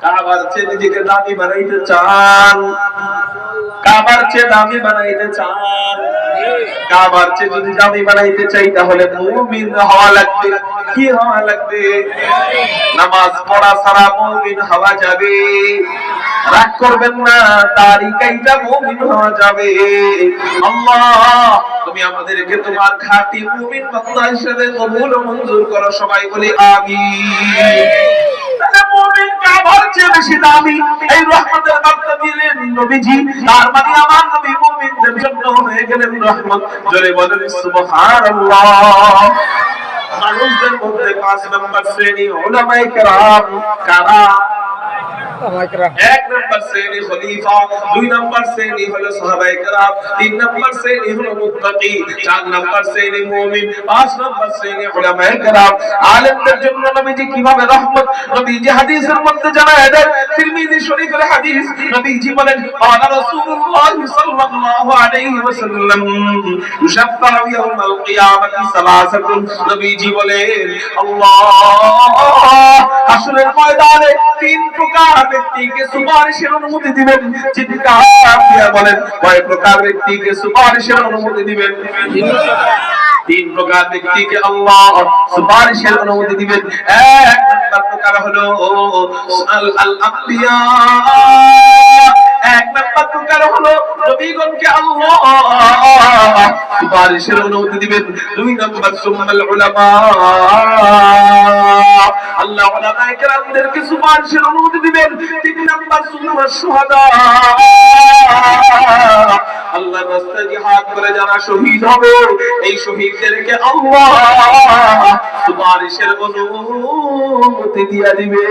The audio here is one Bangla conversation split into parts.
কাবার চেয়ে নিজেকে দামি বানাইতে চান, কাবার চেয়ে দামি বানাইতে চান, কাবার চেয়ে যদি দামি বানাইতে চাই তাহলে মুমিন হওয়া লাগবে। কি হওয়া লাগবে? নামাজ পড়া ছাড়া মুমিন হওয়া যাবে? রাগ করবেন না, দাড়ি কাইটা মুমিন হওয়া যাবে। আল্লাহ তুমি আমাদেরকে তোমার খাঁটি মুমিন বান্দা হিসেবে কবুল ও মঞ্জুর করো। সবাই বলি আমিন। তাহলে মুমিন কাবার চেয়ে বেশি দামি, এই রহমতের বার্তা দিলেন নবীজি। তার মানে আমার নবী মুমিনদের জন্য হয়ে গেলেন রহমত। জোরে বলেন সুবহানাল্লাহ। মানুষদের মধ্যে 5 নম্বর শ্রেণী উলামায়ে কেরাম। কারা? এক নম্বর শ্রেণী খলিফা, 2 নম্বর শ্রেণী হলো সাহাবায়ে কেরাম, 3 নম্বর শ্রেণী হলো মুত্তাকি, 4 নম্বর শ্রেণী মুমিন, 5 নম্বর শ্রেণী উলামায়ে কেরাম। আলেমদের জন্য নবীজি কিভাবে রহমত, নবীজি হাদিসের মধ্যে জানায় দেন। তিরমিজি শরীফের হাদিস, নবীজি বলেন ক্বালা রাসূলুল্লাহ সাল্লাল্লাহু আলাইহি ওয়াসাল্লাম ইউশাফাউ ইয়াউমাল কিয়ামাতি সালাসাতুন। নবীজি বলেন আল্লাহ হাসরের ময়দানে 3 প্রকার ব্যক্তিকে সুপারিশের অনুমতি দিবেন। চিৎকার দিয়ে বলেন কয় প্রকার ব্যক্তিকে সুপারিশের অনুমতি দিবেন? 3 প্রকার ব্যক্তিকে আল্লাহ সুপারিশের অনুমতি দিবেন। এক নম্বর প্রকার হলো আল আম্বিয়া, এক নম্বর প্রকার হলো নবীগণকে আল্লাহ সুপারিশের অনুমতি দিবেন। 2 নম্বর সুম্মাল উলামা, আল্লাহ উলামায়ে কেরামদেরকে সুপারিশের অনুমতি দিবেন। 3 নম্বর সুন্নাহ শুহাদা, আল্লাহর রাস্তায় জিহাদ করে যারা শহীদ হবে এই শহীদদেরকে আল্লাহ সুপারিশের অনুমতি দিয়ে দিবে।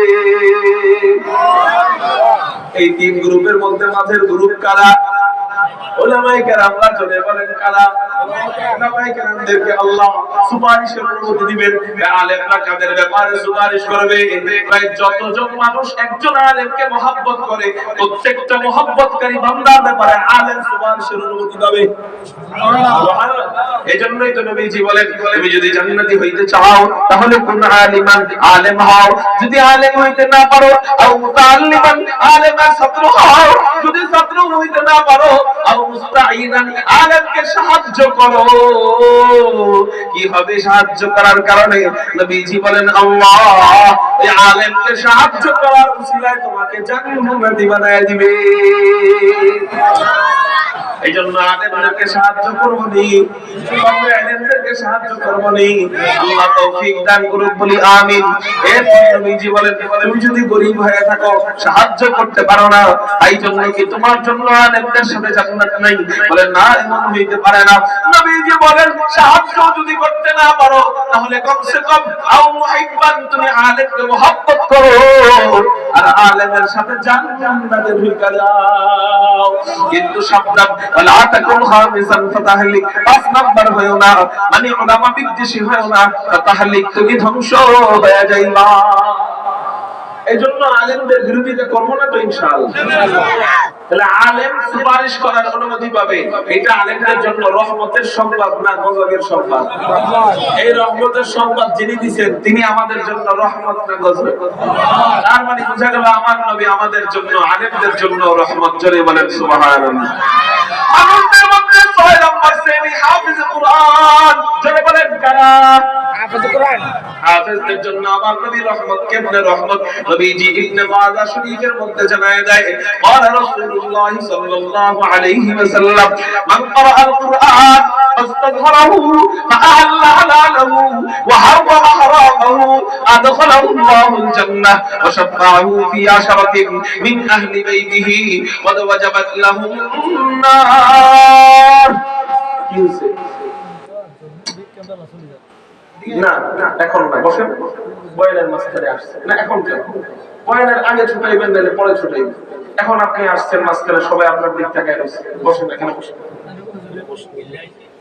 এই 3 গ্রুপের মধ্যে মাঝের গ্রুপ কারা? উলামায়ে কেরামরা। চলে বলেন কারা? উলামায়ে কেরামদেরকে আল্লাহ সুপারিশের অনুমতি দিবেন। আলেমরা কাদের ব্যাপারে সুপারিশ করবে? প্রায় যতজন মানুষ একজন আলেমকে মহব্বত করে, প্রত্যেকটা মহব্বতকারী বান্দার ব্যাপারে আলেম সুপারিশের অনুমতি পাবে। সুবহানাল্লাহ। এজন্যই তো নবীজি বলেন তুমি যদি জান্নাতি হইতে চাও তাহলে কোন আলিমান, আলেম হও। যদি আলেম হইতে না পারো আও মুতাআল্লিমান, আলেমের ছাত্র হও। যদি ছাত্র হইতে না পারো আও মুস্তাঈনান, আলেমকে সাহায্য করো। কি হবে সাহায্য করার কারণে? নবীজি বলেন আল্লাহ এই আলেমকে সাহায্য করার উসিলায় তোমাকে জান্নাতি বানায় দিবে। এইজন্য আলেমদেরকে সাহায্য করবো নি, আলেমদেরকে সাহায্য করবো নি। আল্লাহ তৌফিক দান করুক, বলি আমিন। এরপর নবীজি বলেন তুমি যদি গরীব হয়ে থাকো, সাহায্য করতে পারো না, তাই জন্য কি তোমার জন্য আলেমদের সাথে জান্নাত নাই? বলেন না, এমন হইতে পারে না। নবীজি বলেন সাহায্য যদি করতে না পারো তাহলে কমসে কম আও মুহিব্বান, তুমি আলেমকে মহব্বত করো আর আলেমের সাথে জান্নাতে ঢুকে যাও। কিন্তু সাবধান, ওয়ালা তাকুন খামিসান ফাতাহলিক, 5 নাম্বার হয়ো না, মানে উলামা বিদ্বেষী হয়ো না, ফাতাহলিক তুমি ধ্বংস হয়ে যাইবা। এইজন্য আলেমদের বিরোধিতা করবো না তো ইনশাআল্লাহ। তাহলে আলেম সুপারিশ করার অনুমতি পাবে, এটা আলেমদের জন্য রহমতের সংবাদ না গজবের সংবাদ? এই রহমতের সংবাদ যিনি দিবেন তিনি আমাদের জন্য রহমত না গজব? তার মানে বোঝা গেল আমার নবী আমাদের জন্য, আলেমদের জন্য রহমত। জোরে বলেন সুবহানাল্লাহ। আমাদের মধ্যে 6 নম্বর শ্রেণী হাফেজ কুরআন। জোরে বলেন কারা? হাফেজ কুরআন। হাফেজদের জন্য আমার নবী রহমত। কেমনে রহমত? নবীজি ইবনে মাজাহ শরীফের মধ্যে জানায় দেয় قال رسول الله صلى الله عليه وسلم من قرأ القرآن فاستظهره فأحل حلاله وحرم حرامه أدخله الله الجنة وشفعه في 10 من أهل بيته قد وجبت لهم النار। না এখন না, বসেন। বয়ানের মাঝখানে আসছে না, এখন বয়ানের আগে ছুটাইবেন নাহলে পরে ছুটাইবেন। এখন আপনি আসছেন মাঝখানে, সবাই আপনার দিক তাকায় রয়েছে। বসেন, এখানে বসেন।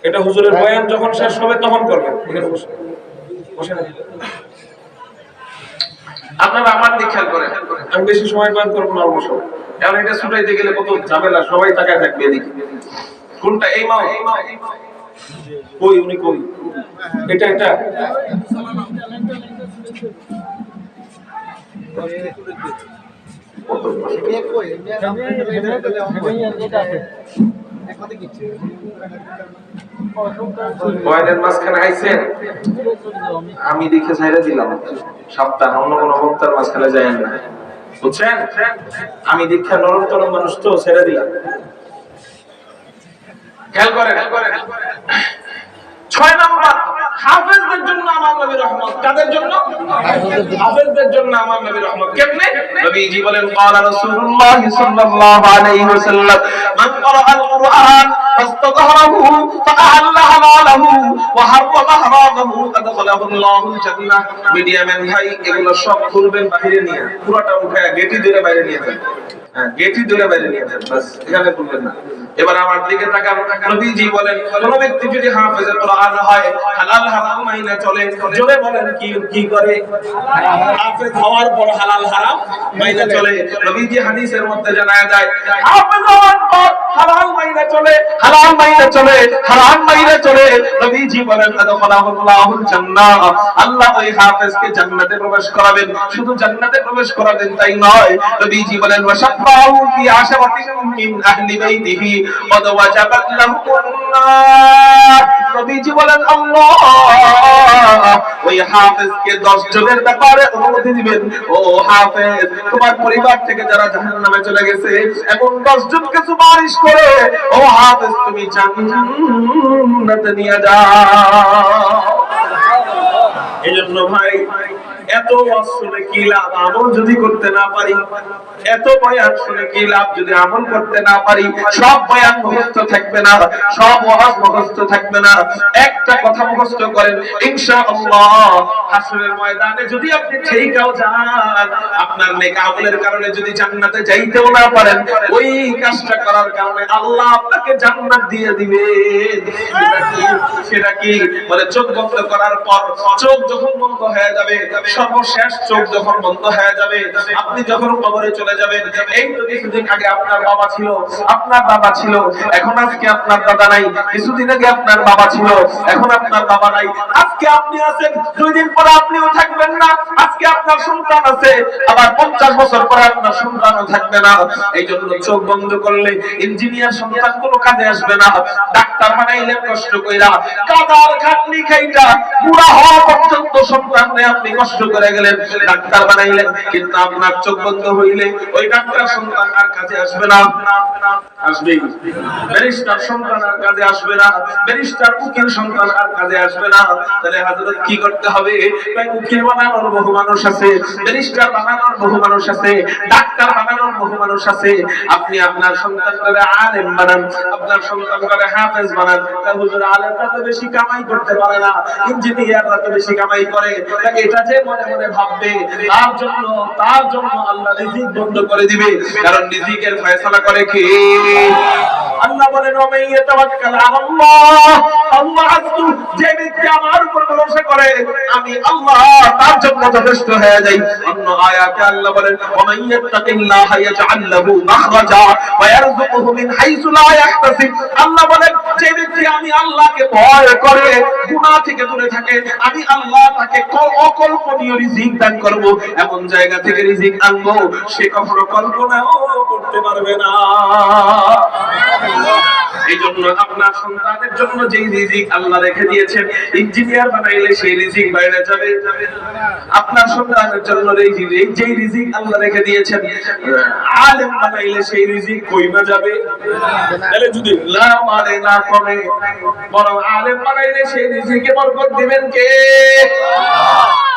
এটা হুজুরের বয়ান যখন শেষ হবে তখন করবেন। এখানে বসেন, বসেন। আপনারা আমার দিক খেয়াল করেন, আমি বেশি সময় বয়ান করবো না, অল্প সময়। কারণ এটা ছুটাইতে গেলে কত ঝামেলা, সবাই তাকায় থাকবে এদিকে। কোনটা? এই মা কই? উনি কই? এটা আমি দেখে ছাইড়া দিলাম সপ্তাহ অন্য কোনো বক্তার মাঝখানে যায় না, বুঝছেন? আমি দীক্ষা নরম তরম মানুষ তো ছেড়ে দিলাম। খেয়াল করেন 6 নাম্বার, হাফেজদের জন্য আমার নবীর রহমত। কাদের জন্য? হাফেজদের জন্য আমার নবীর রহমত। কেমনে? নবীজি বলেন ক্বালা রাসূলুল্লাহ সাল্লাল্লাহু আলাইহি ওয়াসাল্লাম মান ক্বারাআল কুরআন ফাস্তাযহারাহু ফাআহাল্লা হালালাহু ওয়া হারামা হারামাহু আদখালাহু আল্লাহুল জান্নাহ। মিডিয়ামেন ভাই এগুলো সব খুলবেন বাইরে নিয়ে, পুরোটা উঠায় গেটি ধরে বাইরে নিয়ে যান। গেটি ধরে বাইরে নিয়ে যান, বাস এখানে খুলবেন না। এবার আমার দিকে তাকান, নবীজি বলেন কোন ব্যক্তি যদি হাফেজে কোরআন হয়, হালাল হারাম মাইনা চলে, জোরে বলেন কি করে? হাফেজ হওয়ার পর হালাল হারাম মাইনা চলে। নবীজি হাদিসের মধ্যে জানায় যায় হাফেজ হওয়ার পর হালাল মাইনা চলে, হালাল মাইনা চলে, হারাম মাইনা চলে। নবীজি বলেন আদখালাহুল্লাহুল জান্নাহ, আল্লাহ ওই হাফেজকে জান্নাতে প্রবেশ করাবেন। শুধু জান্নাতে প্রবেশ করাবেন তাই নয়, নবীজি বলেন ওয়াশাফাউ ফি আশরাতিন মিন আহলি বাইতিহি ওয়া ওয়াজাবাত লাহুন নার। নবীজি বলেন আল্লাহ ওই হাফেজকে 10 জনের ব্যাপারে অনুমতি দিবেন। ও হাফেজ, তোমার পরিবার থেকে যারা জাহান্নামে চলে গেছে এমন 10 জনকে সুপারিশ করে ও হাফেজ তুমি জান্নাতে নিয়ে যাও। এজন্য ভাই এত ওয়াজ শুনে কি লাভ আমল যদি করতে না পারি? এত বয়ান শুনে কি লাভ যদি আমল করতে না পারি? সব বয়ান মুখস্থ থাকবে না, সব ওয়াজ মুখস্থ থাকবে না। একটা কথা মুখস্থ করেন, ইনশাআল্লাহ হাসরের ময়দানে যদি আপনি ঠিকও যান, আপনার নেক আমলের কারণে যদি জান্নাতে যাইতেও না পারেন, ওই কাজটা করার কারণে আল্লাহ আপনাকে জান্নাত দিয়ে দিবেন। সেটা কি? বলে চোখ বন্ধ করার পর, চোখ যখন বন্ধ হয়ে যাবে, সর্বশেষ চোখ যখন বন্ধ হয়ে যাবে, আপনি যখন কবরে চলে যাবেন, এই তো কিছুদিন আগে আপনার বাবা ছিল, আপনার দাদা ছিল, এখন আজকে আপনার দাদা নাই। কিছুদিন আগে আপনার বাবা ছিল, এখন আপনার বাবা নাই। আজকে আপনি আছেন, 2 দিন পরে আপনিও থাকবেন না। আজকে আপনার সন্তান আছে, আবার 50 বছর পরে আপনার সন্তানও থাকবে না। এই জন্য চোখ বন্ধ করলে ইঞ্জিনিয়ার সন্তান কোনো কাজে আসবে না। ডাক্তার বানাইলেন কষ্ট কইরা, কাদার খাটনি খাইটা বুড়া হওয়া পর্যন্ত সন্তানরে আপনি কষ্ট করে গেলেন, ডাক্তার বানাইলেন, কিন্তু আপনার চোখ বন্ধ হইলে ওই ডাক্তার সন্তান আর কাজে আসবে না। আসবে? ব্যারিস্টার সন্তান আর কাজে আসবে না, ব্যারিস্টার উকিল সন্তান আর কাজে আসবে না। তাহলে হযরত কি করতে হবে? তাই উকিল বানানোর বহু মানুষ আছে, ব্যারিস্টার বানানোর বহু মানুষ আছে, ডাক্তার বানানোর বহু মানুষ আছে। আপনি আপনার সন্তানকে আলেম বানান, আপনার সন্তানকে হাফেজ বানান। তা হুজুর আলেমরা তো বেশি কামাই করতে পারে না, ইঞ্জিনিয়াররা তো বেশি কামাই করে, এটা যে মনে মনে ভাববে, তার জন্য আল্লাহ রিজিক বন্ধ করে দিবে। কারণ রিজিকের ফয়সালা করে কে? আল্লাহ বলেন ওমাইয়া তাওয়াক্কাল আলাল্লাহ আল্লাহ হাসবু, যে ব্যক্তি আমার উপর ভরসা করে আমি আল্লাহ তার জন্য যথেষ্ট হয়ে যাই। অন্য আয়াতে আল্লাহ বলেন ওমাইয়া তাকিল্লাহা ইয়াজআল লাহু মাখরাজা ওয়া ইয়ারযুকুহু মিন হাইসু লা ইয়াহতাসিব। আল্লাহ বলেন যে ব্যক্তি আমি আল্লাহকে ভয় করে, গুনাহ থেকে দূরে থাকে, আমি আল্লাহ তাকে অকল্পনীয় রিজিক দান করব, এমন জায়গা থেকে রিজিক আনবো সে কখনো কল্পনাও করতে পারবে না। এই জন্য আপনার সন্তানের জন্য যেই রিজিক আল্লাহ রেখে দিয়েছেন, ইঞ্জিনিয়ার বানাইলে সেই রিজিক বাইরে যাবে। আপনার সন্তানের জন্য যেই রিজিক আল্লাহ রেখে দিয়েছেন, আলেম বানাইলে সেই রিজিক কইমা যাবে। তাহলে যদি না মারে না কমে, বরং আলেম বানাইলে সেই রিজিকে বরকত দিবেন কে?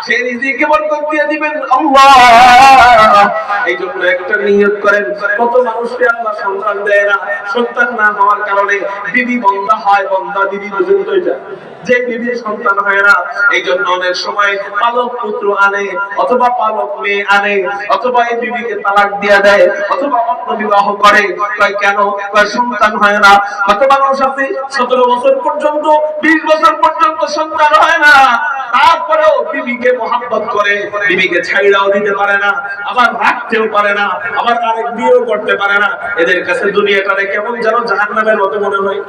সেই রিজিকে বরকত দিয়ে দিবেন আল্লাহ। এই জন্য একটা নিয়ত করেন, কত মানুষকে আল্লাহ সন্তান দেয় না, সন্তান না হওয়ার কারণে বিবি বন্ধা হয়, বন্ধা বিবি পর্যন্ত যায়, যে বিবির সন্তান হয় না। এই জন্য অনেক সময় পালক পুত্র আনে, অথবা পালক মেয়ে আনে, অথবা এই বিবিকে তালাক দিয়ে দেয়, অথবা অন্য বিবাহ করে। কয় কেন? কয় সন্তান হয় না। কত মানুষ আছে 17 বছর পর্যন্ত, 20 বছর পর্যন্ত সন্তান হয় না, তারপরেও বিবিকে মহব্বত করে, বিবিকে ছাইড়াও দিতে পারে না, আবার রাখতেও পারে না, আবার আরেক বিয়েও করতে পারে না। এদের কাছে দুনিয়াটারে কেমন যেন জাহান্নামের মতো মনে হয়।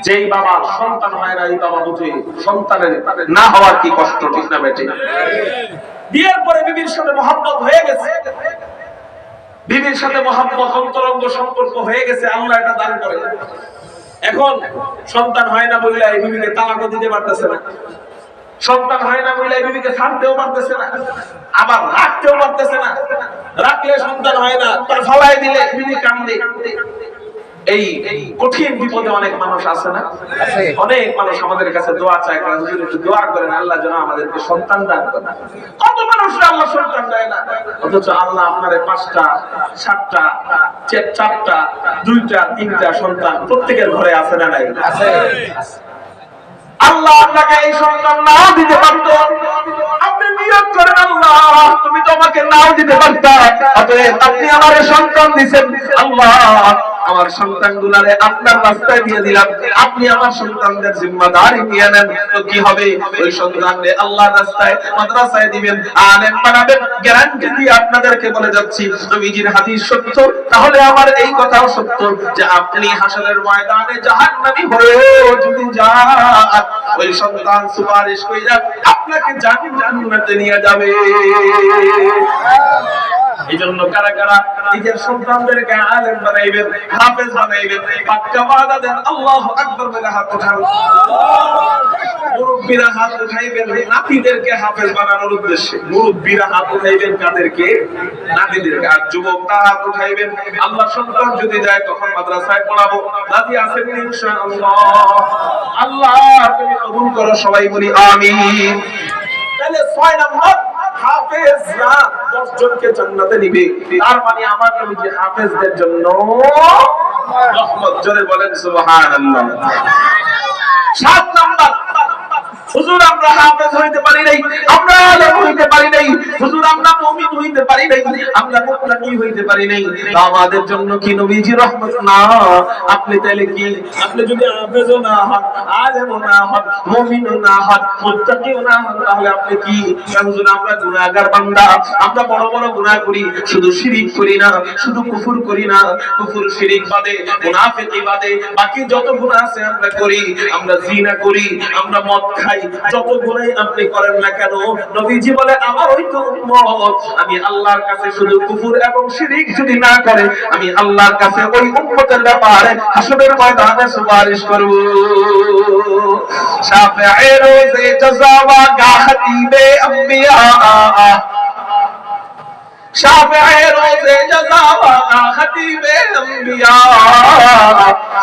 যেই বাবা সন্তান হয় না, এই বাবা বুঝে সন্তানের না হওয়ার কি কষ্ট, ঠিক না বেটে? বিয়ের পরে বিবির সাথে মহব্বত হয়ে গেছে, বিবির সাথে মহব্বত অন্তরঙ্গ সম্পর্ক হয়ে গেছে, আল্লাহ এটা দান করে। এখন সন্তান হয় না বলে এই বিবিকে তালাকও দিতে পারতেছে না, সন্তান হয় না বলে এই বিবিকে ছাড়তেও পারতেছে না, আবার রাখতেও পারতেছে না। রাখলে সন্তান হয় না, তার ফলাই দিলে বিবি কান্দে। এই কঠিন বিপদে অনেক মানুষ আছে না, অনেক মানুষ আমাদের কাছে দোয়া চায়, হুজুর একটু দোয়া করেন আল্লাহ যেন আমাদেরকে সন্তান দান করেন। কত মানুষ আল্লাহ সন্তান দেয় না, অথচ আল্লাহ আপনার 5টা 7টা 4টা 2টা 3টা সন্তান প্রত্যেকের ঘরে আছে না নাই? আছে। আল্লাহ আপনাকে এই সন্তান নাও দিতে পারত, আপনি নিয়ত করেন আল্লাহ তুমি তো আমাকে নাও দিতে পারতা, অতএব আপনি আমার সন্তান দিবেন, আল্লাহ আমার সন্তানগুলারে আপনার রাস্তায় দিয়ে দিলাম, আপনি আমার সন্তানদের জিম্মাদারি নিয়ে নেন। তো কি হবে, ওই সন্তানকে আল্লাহর রাস্তায় মাদ্রাসায় দিবেন, আলেম বানাবেন। গ্যারান্টি দিয়ে আপনাদেরকে বলে যাচ্ছি নবীজির হাদিস সত্য, তাহলে আমার এই কথাও সত্য যে আপনি হাসরের ময়দানে জাহান্নামী হয়ে যদি যান, ওই সন্তান সুপারিশ কইরা আপনাকে জান্নাতে নিয়ে যাবে। এইজন্য কারা কারা নিজের সন্তানদেরকে আলেম বানাইবেন, হাফেজ বানাইবেন, পাক্কা ওয়াদা দেন, আল্লাহু আকবার বলে হাত উঠান। মুরব্বিরা হাত উঠাইবেন নাতিদেরকে হাফেজ বানানোর উদ্দেশ্যে, মুরব্বিরা হাত উঠাইবেন কাদেরকে? নাতিদেরকে। আর যুবকরা হাত উঠাইবেন আল্লাহ সন্তান যদি যায় তখন মাদ্রাসায় পড়াবো, রাজি আছেন ইনশাআল্লাহ? আল্লাহ তুমি কবুল করো, সবাই বলি আমিন। তাহলে 6 নাম্বার, হাফেজরা 10 জনকে জান্নাতে নিবে, তার মানে আমার নবীজি হাফেজদের জন্য রহমত। জোরে বলেন সুবহানাল্লাহ। 7 নাম্বার, হুজুর আমরা হাফেজ হইতে পারি নাই, আমরা আলেম হইতে পারি নাই, হুজুর আমরা মুমিন হইতে পারি নাই, আমরা মুত্তাকি হইতে পারি নাই, আমাদের জন্য কি নবীজি রহমত না? আপনি তাইলে কি, আপনি যদি হাফেজও না হন, আলেমও না হন, মুমিনও না হন, মুত্তাকিও না হন, তাহলে আপনি কি? হুজুর আমরা গুনাহগার বান্দা, আমরা বড় বড় গুনাহ করি, শুধু শিরক করি না, শুধু কুফর করি না, কুফর শিরক বাদে মুনাফিকি বাদে বাকি যত গুনাহ আছে আমরা করি, আমরা জিনা করি, আমরা মদ খাই, যত গুনাহ আপনি করেন না কেন, নবীজি বলে আমার ওই তো উম্মত, আমি আল্লাহর কাছে শুধু কুফর এবং শিরক যদি না করে, আমি আল্লাহর কাছে ওই উম্মতের ব্যাপারে হাসরের ময়দানে সুপারিশ করব। শাফিঈ রোজে জাযা ওয়া খাতিবে আম্বিয়া, শাফিঈ রোজে জাযা ওয়া খাতিবে আম্বিয়া,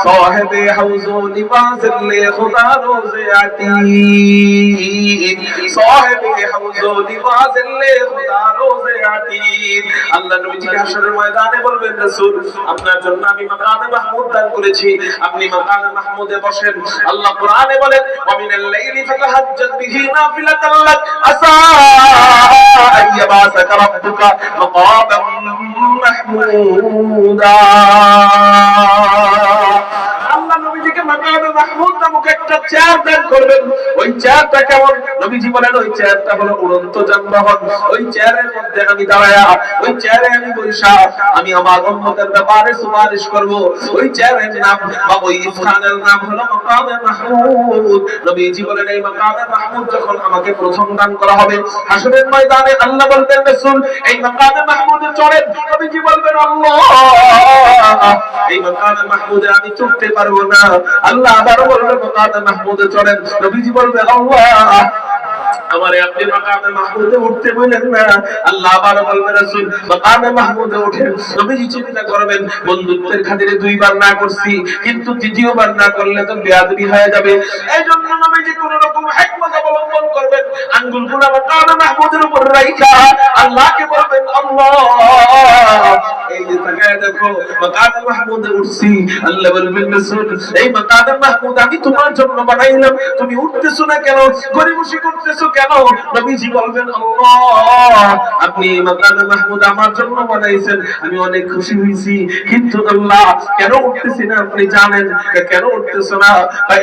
সাহেবে হাউজু নিবাজিল্লে খুদা রোজে আতীক, সাহেবে হাউজু নিবাজিল্লে খুদা রোজে আতীক। আল্লাহ নবীজি হাসরের ময়দানে বলবেন, রাসূল আপনার জন্য আমি মাকামে মাহমুদ দান করেছি, আপনি মাকামে মাহমুদে বসেন। আল্লাহ কোরআনে বলেন, ওয়া মিনাল লাইলি ফাতাহাজ্জাদ বিহি নাফিলাতান লাক আসা আইয়াবাসাকা রাব্বুকা মাকামান মাহমুদা। আল্লাহ নবীজিকে মাকামে মাহমুদ নামক একটা চেয়ার দান করবেন। ওই চেয়ারটা কেমন? নবীজি বলেন ওই চেয়ারটা হলো উড়ন্ত যানবাহন। ওই চেয়ারের মধ্যে আমি দাঁড়ায়া, ওই চেয়ারে আমি বসা, আমি আমার উম্মতের ব্যাপারে সুপারিশ করব। ওই চেয়ারের নাম বা ওই স্থানের নাম হলো মাকামে মাহমুদ। নবীজি বলেন এই মাকামে মাহমুদ যখন আমাকে প্রথম দান করা হবে হাসরের ময়দানে, আল্লাহ বলবেন, রাসূল এই মাকামে মাহমুদে চড়েন। নবীজি বলবেন, আল্লাহ এই মাকামে মাহমুদে আমি চড়তে পারবো না। আল্লাহ আবার বলবেন মাকামে মাহমুদে চড়েন। নবীজি বলবেন, আল্লাহ আমারে আপনি মাকামে মাহমুদে উঠতে বলেন না। আল্লাহ আবার বলবেন, রাসূল মাকামে মাহমুদে ওঠেন। নবীজি চিন্তা করবেন, বন্ধুত্বের খাতিরে 2 বার না করছি, কিন্তু 3য় বার না করলে তো বেয়াদবি হয়ে যাবে। এইজন্য নবীজি কোন রকম হিকমত অবলম্বন করবেন, আঙ্গুলগুলো মাকামে মাহমুদের উপর রাখা আল্লাহকে বলবেন, আল্লাহ এই যে তাকায় দেখো মাকামে মাহমুদে উঠছি। আল্লাহ বলবেন, রাসূল এই মাকামে মাহমুদ আমি তোমার জন্য বানাইলাম, তুমি উঠতেছো না কেন, গরিবসি করতেছো কেন? নবীজি বলবেন, আল্লাহ আপনি মাকামে মাহমুদ আমার জন্য বানাইছেন, আমি অনেক খুশি হইছি, কিন্তু আল্লাহ কেন উঠতেছি না আপনি জানেন। কেন উঠতেছো না?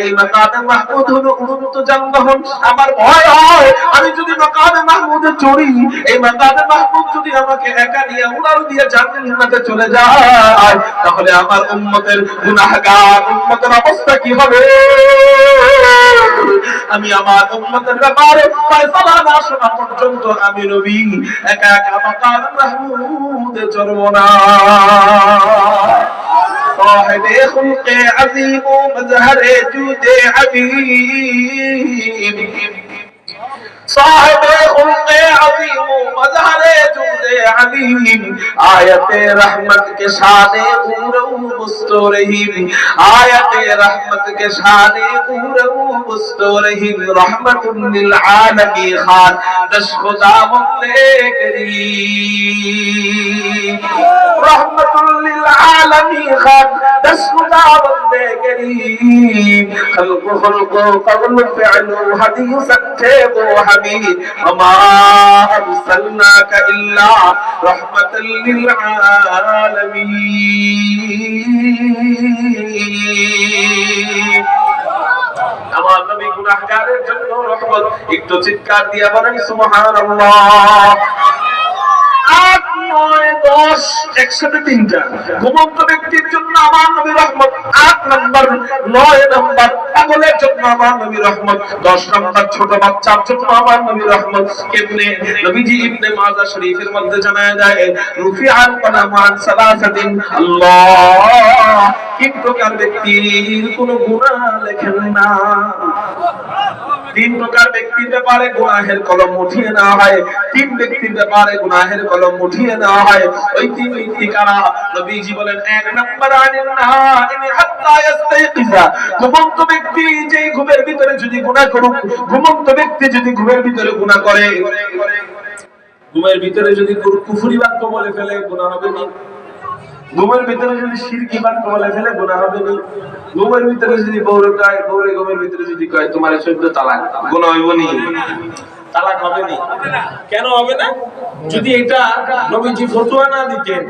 এই মাকামে মাহমুদ হলো উড়ন্ত যানবাহন। আমার ভয় হয় আমি যদি মাকামে মাহমুদে চড়ি, এই মাকামে মাহমুদ যদি আমাকে একা নিয়ে উড়াল দিয়ে জান্নাতে জান্নাতে চলে যায়, তাহলে আমার উম্মতের গুনাহগার উম্মতের অবস্থা কি হবে? আমি আমার উম্মতের ব্যাপারে ফয়সালা না শোনা পর্যন্ত আমি নবী একা একা মাকাম মাহমুদে চড়ব না। صاحب خلق عظیم و مظہر جود عظیم، صاحب خلق عظیم و مظہر جود عظیم، آیت رحمت کے شان غور و مست و رحیم، آیت رحمت کے شان غور و مست و رحیم، رحمت للعالمی خان دش خدا بندے کریم، رحمت للعالمی خان دش خدا بندے کریم، خلق خلق قول فعل حدیث اچھے وہ حمید، وما ارسلناک الا رحمت للعالمین۔ আমার নবী গুনাহগারের জন্য রহমত। একটু চিৎকার দিয়ে বলেন সুবহানাল্লাহ। 8, 9, 10 একসাথে তিনটা ঘুমন্ত ব্যক্তির জন্য আমার নবী রহমত। 8 নাম্বার, 9 নাম্বার পাগলের জন্য আমার নবী রহমত। 10 নাম্বার ছোট বাচ্চার জন্য আমার নবী রহমত। কেমনে? নবীজি ইবনে মাজাহ শরীফের মধ্যে জানায় যায় রুফিআল কলামু আন সালাসাতিন, আল্লাহ তিন প্রকার ব্যক্তির কোনো গুনাহ লেখেন না। 3 প্রকার ব্যক্তির ব্যাপারে গুনাহের কলম উঠিয়ে নেওয়া হয়। 3 ব্যক্তির ব্যাপারে গুনাহের কলম উঠিয়ে নেওয়া হয়। ওই 3 ব্যক্তি কারা? নবীজি বলেন 1 নাম্বার আনিন নাইমি হাত্তা ইস্তাইকিজা, ঘুমন্ত ব্যক্তি যে ঘুমের ভিতরে যদি গুনাহ করুক, ঘুমন্ত ব্যক্তি যদি ঘুমের ভিতরে গুনাহ করে, ঘুমের ভিতরে যদি কুফরি বাক্য বলে ফেলে গুনাহ হবে না? ঘুমের ভিতরে যদি শিরকি বাক্য বলে ফেলে গুনাহ হবে না? ঘুমের ভিতরে যদি বউরে কয়, বউরে ঘুমের ভিতরে যদি কয় তোমার 14 তালাক, গুনাহ হইব নি? তালাক হবে নি? কেন হবে না? যদি এটা নবীজি ফতোয়া না দিতেন,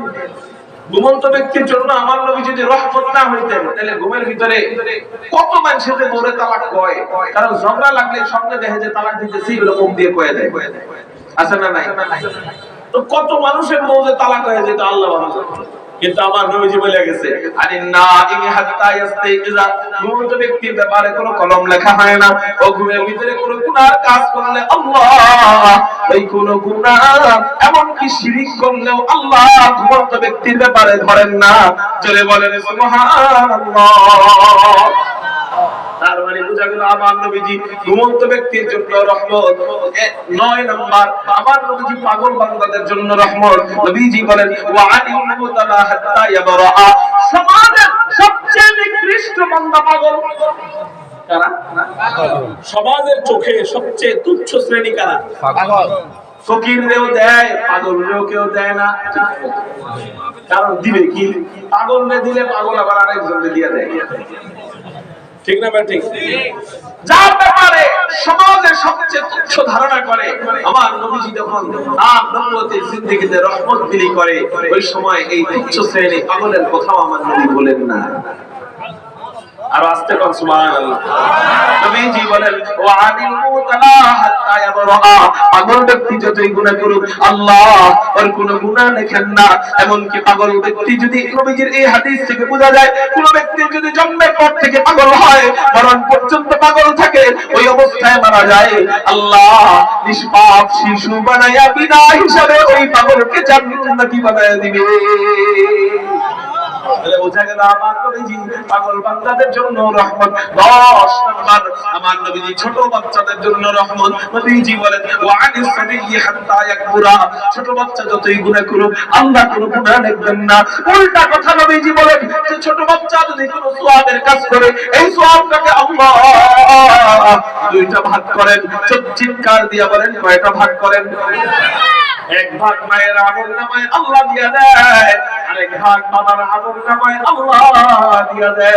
ঘুমন্ত ব্যক্তির জন্য আমার নবী যদি রহমত না হইতেন, তাহলে ঘুমের ভিতরে কত মানুষের বউরে তালাক কয়, কারণ ঝগড়া লাগলে স্বপ্নে দেখে যে তালাক দিতেছি এগুলো মুখ দিয়ে কয়ে দেয়। আছে না নাই? তো কত মানুষের বউরে তালাক হয়ে যেত আল্লাহ ভালো। কিন্তু আমার নবীজি বলে গেছে আরে না ইনি হাত্তা ইস্তাইকিজা, ঘুমন্ত ব্যক্তির ব্যাপারে কোনো কলম লেখা হয় না। ও ঘুমের ভিতরে কোনো গুনাহ কাজ করলে আল্লাহ এই কোন গুনাহ এমন কি শিরক করলেও আল্লাহ ঘুমন্ত ব্যক্তির ব্যাপারে ধরেন না। জোরে বলেন সুবহানাল্লাহ। তার মানে বুঝা গেল আমার নবীজি ঘুমন্ত ব্যক্তির জন্য রহমত। 9 নাম্বার আমার নবীজি পাগল বান্দাদের জন্য রহমত। নবীজি বলেন ওয়া আনিল মুতালা হাত্তা ইয়াবরা, সমাজের সবচেয়ে নিকৃষ্ট বান্দা পাগল কারা? সমাজের চোখে সবচেয়ে তুচ্ছ শ্রেণী কারা? পাগল। ফকিররেও দেয়, পাগলরেও কেউ দেয় না। কারণ দিবে কি? পাগলরে দিলে পাগল আবার আরেকজনকে দিয়ে দেয়। ঠিক না? ঠিক। যার ব্যাপারে সমাজের সবচেয়ে তুচ্ছ ধারণা করে, আমার নবীজি যখন তার নবুয়তের জিন্দেগিতে রহমত বিলি করে, ওই সময় এই তুচ্ছ শ্রেণী পাগলের কথাও আমার নবী বলেন না। আর আস্তে কোন সুবহানাল্লাহ। নবীজি বলেন ওয়া আনিল মুতালা হাত্তা ইয়াবরা, পাগল ব্যক্তি যতই গুনাহ করুক আল্লাহ ওর কোনো গুনাহ লেখেন না। এমন কি পাগল ব্যক্তি যদি, নবীজির এই হাদিস থেকে বোঝা যায় কোন ব্যক্তি যদি জন্মের পর থেকে পাগল হয়, মরণ পর্যন্ত পাগল থাকে, ওই অবস্থায় মারা যায়, আল্লাহ নিষ্পাপ শিশু বানায়া বিনা হিসাবে ওই পাগলকে জান্নাতি বানায়া দিবে। তাহলে বোঝা গেল আমার নবীজি পাগল বান্দাদের জন্য রহমত। 10 নাম্বার আমার নবীজি ছোট বাচ্চাদের জন্য রহমত। নবীজি বলেন ওয়া আনিস সাবিয়্যি হাত্তা ইয়াকবুরা, ছোট বাচ্চা যতই গুনাহ করুক আল্লাহ কোনো গুনাহ লিখবেন না। উল্টা কথা নবীজি বলেন যে ছোট বাচ্চা যদি কোনো সওয়াবের কাজ করে, এই সওয়াবটাকে আল্লাহ 2টা ভাগ করেন। চিৎকার দিয়া বলেন কয়টা ভাগ করেন? 1 ভাগ মায়ের আমলনামায় আল্লাহ দিয়া দেয়, আরেক ভাগ বাবার আমলনামায় আল্লাহ দিয়া দেয়।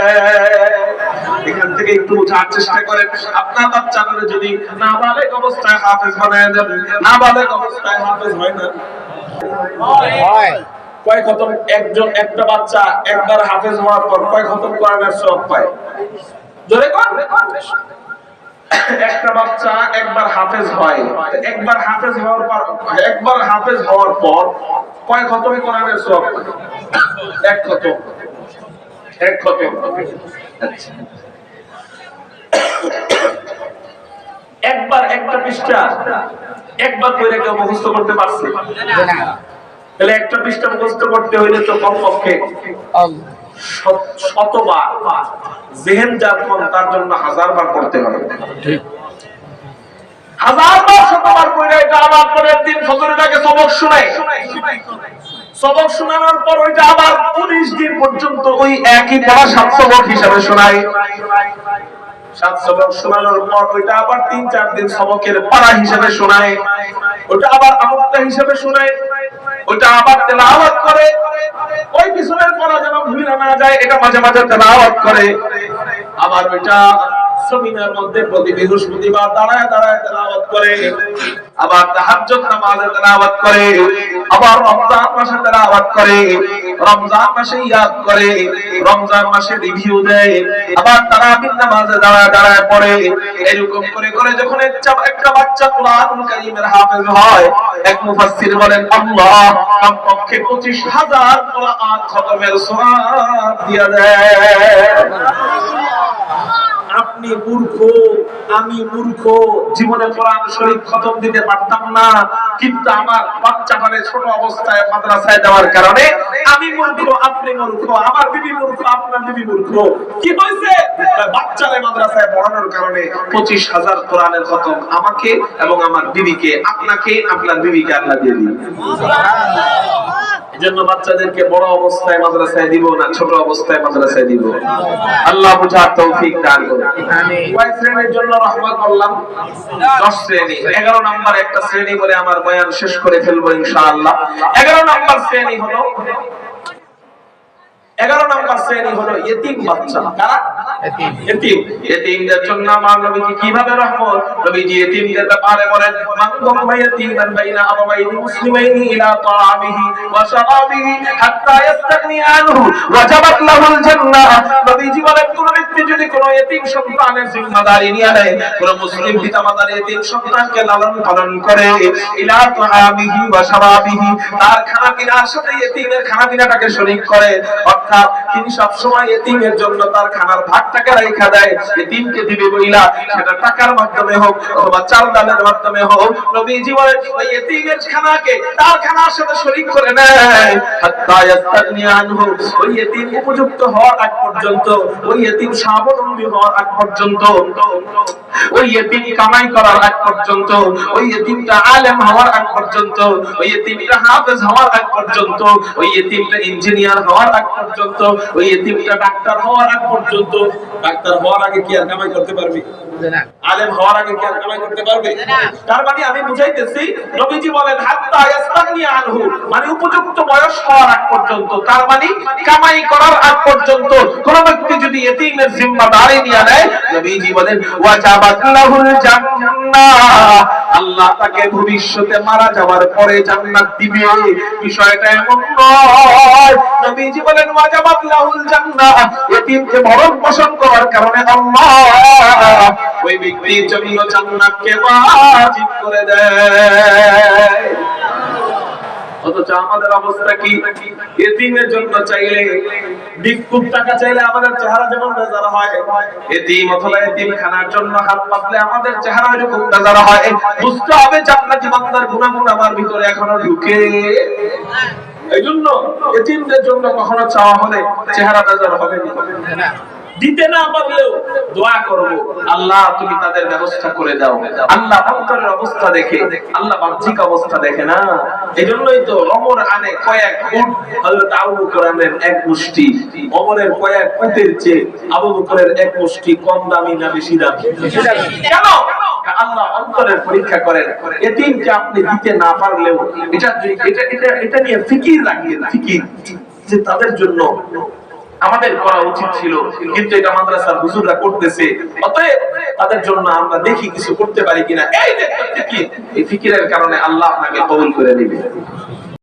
এখান থেকে একটু বোঝার চেষ্টা করেন, আপনার বাচ্চাদের যদি নাবালেগ অবস্থায় হাফেজ বানায় দেন, নাবালেগ অবস্থায় হাফেজ হয় না? হয়। কয় খতম একটা বাচ্চা একবার হাফেজ হওয়ার পর কয় খতম কোরআনের সওয়াব পায়? জোরে কোন? একটা বাচ্চা একবার হাফেজ হয়, একবার হাফেজ হওয়ার পর কয় খতমে কোরআনের সওয়াব? এক খতম। আচ্ছা, একবার একটা পৃষ্ঠা একবার পড়ে কেউ মুখস্থ করতে পারছে না? তাহলে একটা পৃষ্ঠা মুখস্থ করতে হইলে তো কমপক্ষে শতবার, জেহেন যার কোন তার জন্য 1000 বার পড়তে হবে। ঠিক, 1000 বার শতবার পড়ে এটা আবার পরের দিন ফজরের আগে সবক শোনায়। সবক শোনানোর পর ওইটা আবার 19 দিন পর্যন্ত ওই একই পড়া 7 সবক হিসাবে শোনায়। 7 সবক শোনানোর পর ওইটা আবার 3-4 দিন সবকের পারা হিসাবে শোনায়। ওটা আবার আমুক্তা হিসাবে শোনায়। ওটা আবার তেলাওয়াত করে। ওই পিছনের পড়া যেন ভুলে না যায় এটা মাঝে মাঝে তেলাওয়াত করে। আবার ওইটা জমিনের মধ্যে প্রতি বৃহস্পতিবার দাঁড়ায় দাঁড়ায় তেলাওয়াত করে। আবার তাহাজ্জুদ নামাজে তেলাওয়াত করে। আবার রমজান মাসে তেলাওয়াত করে। রমজান মাসে ইয়াদ করে। রমজান মাসে রিভিউ দেয়। আবার তারাবির নামাজে দাঁড়ায় দাঁড়ায় পড়ে। এরকম করে করে যখন একটা বাচ্চা কোরআনুল কারীমের হাফেজ হয়, এক মুফাসসির বলেন আল্লাহ কমপক্ষে 25,000 কোরআন খতমের সওয়াব দিয়া দেয়। আপনি মূর্খ, আমি মূর্খ, জীবনে কোরআন শরীফ খতম দিতে পারতাম না, কিন্তু আমার বাচ্চাটারে ছোট অবস্থায় মাদ্রাসায় দেওয়ার কারণে আমি মূর্খ, আপনি মূর্খ, আমার বিবি মূর্খ, আপনার বিবি মূর্খ। কি হইছে? বাচ্চারে মাদ্রাসায় পড়ানোর কারণে 25,000 কোরআনের খতম আমাকে এবং আমার বিবিকে, আপনাকে, আপনার বিবিকে আল্লাহ দিয়ে দিবেন। এজন্য বাচ্চাদেরকে বড় অবস্থায় মাদ্রাসায় দিব না ছোট অবস্থায় মাদ্রাসায় দিব। আল্লাহ বুঝার তৌফিক দান করুন। আমিন। কয় শ্রেণীর জন্য রহমত করলাম? 10 শ্রেণী। 11 নাম্বার একটা শ্রেণী বলে আমার বয়ান শেষ করে ফেলবো ইনশাআল্লাহ। 11 নাম্বার শ্রেণী হলো ইতিম বাচ্চা। কারা? ইতিম। ইতিমদের জন্য আমার নবী কিভাবে রহমত? নবীজি ইতিমদের ব্যাপারে বলেন মান দাম্মা ইয়াতীমান বাইনা আবাওয়াইহি মুসলিমাইনি ইলা তাআমিহি ওয়া শারাবিহি হাত্তা ইস্তাগনি আনহু ওয়াজাবাত লাহুল জান্নাহ। নবীজি বলেন কোন ব্যক্তি যদি কোন ইতিম সন্তানের জিম্মাদারি নিয়ে নেয়, কোন মুসলিম পিতামাতার ইতিম সন্তানকে লালন পালন করে, ইলা তাআমিহি ওয়া শারাবিহি, তার খানাপিনার সাথে ইতিমের খানাপিনাটাকে শরীক করে, অর্থাৎ তিনি সব সময় ইতিমের জন্য তার খানার ভাগটাকে রাখা দেয়। ইতিমকে দিবে বইলা সেটা টাকার মাধ্যমে হোক অথবা চাল ডালের মাধ্যমে হোক, নবীজি বলেন ওই ইতিমের খানাকে তার খানার সাথে শরীক করে নেয় হাত্তা ইয়াস্তাগনি আনহু, ওই ইতিম উপযুক্ত হওয়ার আগ পর্যন্ত, ওই ইতিম স্বাবলম্বী হওয়ার আগ পর্যন্ত, ওই ইতিম কামাই করার আগ পর্যন্ত, ওই ইতিমটা আলেম হওয়ার আগ পর্যন্ত, ওই ইতিমটা হাফেজ হওয়ার আগ পর্যন্ত, ওই ইতিমটা ইঞ্জিনিয়ার হওয়ার আগ পর্যন্ত, ওই ইতিমটা ডাক্তার হওয়ার আগ পর্যন্ত। ডাক্তার হওয়ার আগে কি আর কামাই করতে পারবি? না। আলেম হওয়ার আগে কি আর কামাই করতে পারবে? তার মানে আমি বুঝাইতেছি নবীজি বলেন হাত্তা ইয়াস্তাগনি আনহু, মানে উপযুক্ত বয়স হওয়ার আগ পর্যন্ত, তার মানে কামাই করার আগ পর্যন্ত কোন ব্যক্তি যদি ইতিমের জিম্মাদারি নিয়ে নেয়, নবীজি বলেন ওয়াজাবাত লাহুল জান্নাহ, আল্লাহ তাকে ভবিষ্যতে মারা যাওয়ার পরে জান্নাত দিবে। বিষয়টা এমন নয়, নবীজি বলেন ওয়াজাবাত লাহুল জান্নাহ, ইতিমকে ভরণ পোষণ করার কারণে আল্লাহ ওই ব্যক্তির জন্য জান্নাতকে ওয়াজিব করে দেয়। অথচ আমাদের অবস্থা কি? ইতিমের জন্য চাইলে, ভিক্ষুক টাকা চাইলে আমাদের চেহারা যেমন বেজার হয়, ইতিম অথবা ইতিমখানার জন্য হাত পাতলে আমাদের চেহারা এরকম বেজার হয়। বুঝতে হবে জান্নাতি বান্দার গুনাহগুণ আমার ভিতরে এখনো ঢুকে। এইজন্য ইতিমদের জন্য কখনো চাওয়া হলে চেহারা বেজার হবে না। দিতে না পারলেও দোয়া করব, আল্লাহ তুমি তাদের ব্যবস্থা করে দাও। আল্লাহ অন্তরের অবস্থা দেখে, আল্লাহ বাহ্যিক অবস্থা দেখে না। এজন্যই তো ওমর আনে কয়েক উট, হযরত আবু বকরের এক মুষ্টি। ওমরের কয়েক উটের চেয়ে আবু বকরের এক মুষ্টি কম দামি না বেশি দামি? কেন? আল্লাহ অন্তরের পরীক্ষা করেন। এতিমকে আপনি দিতে না পারলেও এটা নিয়ে ফিকির রাখেন, ফিকির যে তাদের জন্য আমাদের করা উচিত ছিল, কিন্তু এটা মাদ্রাসার হুজুররা করতেছে, অতএব তাদের জন্য আমরা দেখি কিছু করতে পারি কিনা। এই যে ফিকির, এই ফিকিরের কারণে আল্লাহ আপনাকে কবুল করে নেবে।